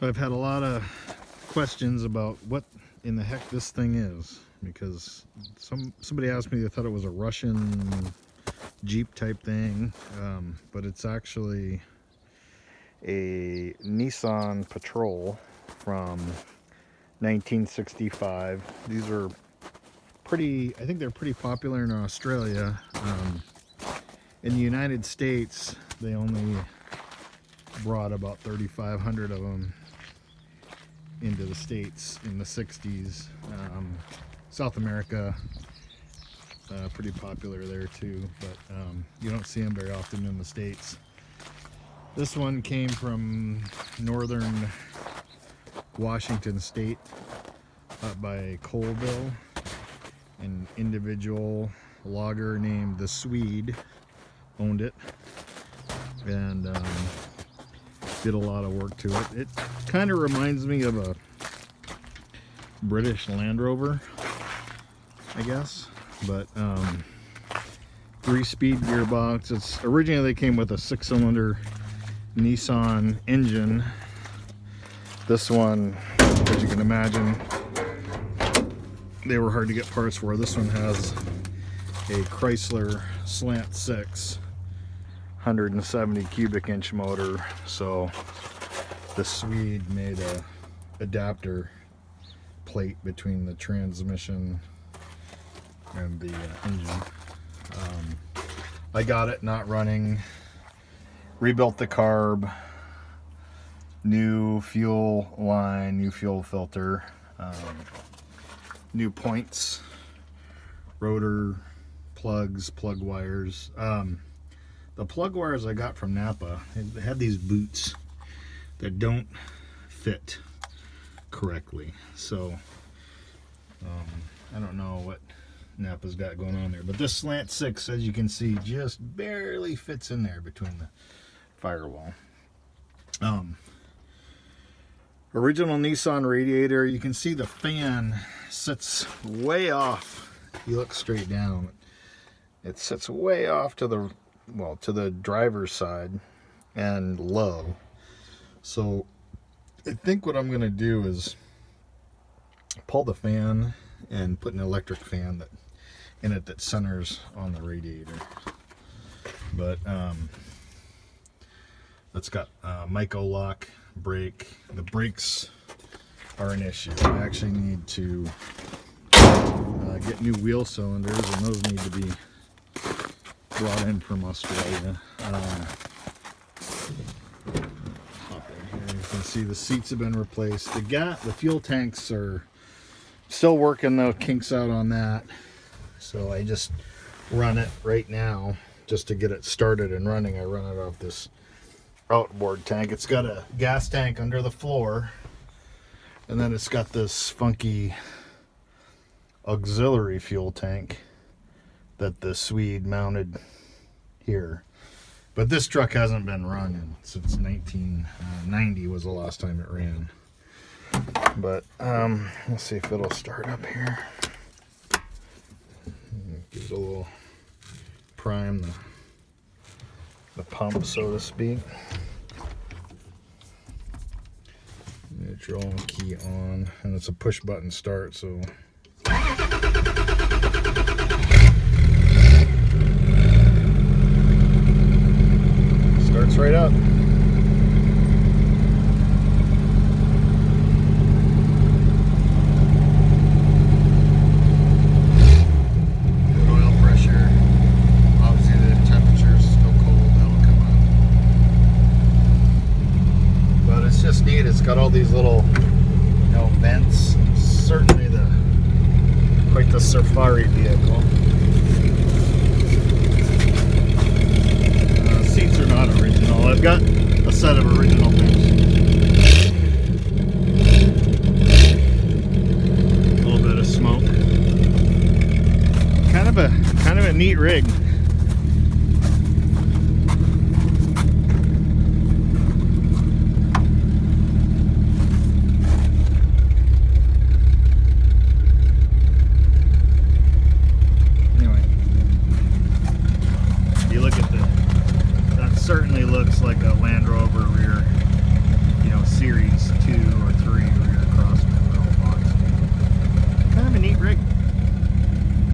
I've had a lot of questions about what in the heck this thing is, because somebody asked me, they thought it was a Russian Jeep type thing, but it's actually a Nissan Patrol from 1965. These are pretty, I think they're pretty popular in Australia. In the United States, they only brought about 3,500 of them into the States in the 60s. South America, pretty popular there too, but you don't see them very often in the States. This one came from northern Washington State, up by Colville. An individual logger named the Swede owned it and did a lot of work to it. It kind of reminds me of a British Land Rover, I guess, but 3-speed gearbox. It's originally they came with a 6-cylinder Nissan engine. This one, as you can imagine, they were hard to get parts for. This one has a Chrysler Slant 6 170 cubic inch motor, so the Swede made a adapter plate between the transmission and the engine. I got it not running, rebuilt the carb, new fuel line, new fuel filter, new points, rotor plugs, plug wires. The plug wires I got from Napa, they had these boots that don't fit correctly, so I don't know what Napa's got going on there, but this Slant 6, as you can see, just barely fits in there between the firewall. Original Nissan radiator, you can see the fan sits way off. You look straight down, it sits way off to the, well, to the driver's side and low. So I think what I'm going to do is pull the fan and put an electric fan that in it that centers on the radiator. But it's got Myco lock brake. The brakes are an issue. I actually need to get new wheel cylinders, and those need to be brought in from Australia. Hop in here. You can see the seats have been replaced. The fuel tanks are still working the kinks out on that, so I just run it right now just to get it started and running. I run it off this outboard tank. It's got a gas tank under the floor, and then it's got this funky auxiliary fuel tank that the Swede mounted here. But this truck hasn't been run since 1990 was the last time it ran. But let's see if it'll start up here. Give it a little prime, the pump, so to speak. Neutral, key on, and it's a push button start, so starts right up. Good oil pressure. Obviously the temperature is still cold, that'll come up. But it's just neat. It's got all these little, vents. Certainly quite the safari vehicle. Seats are not original. I've got a set of original things. A little bit of smoke. Kind of a neat rig.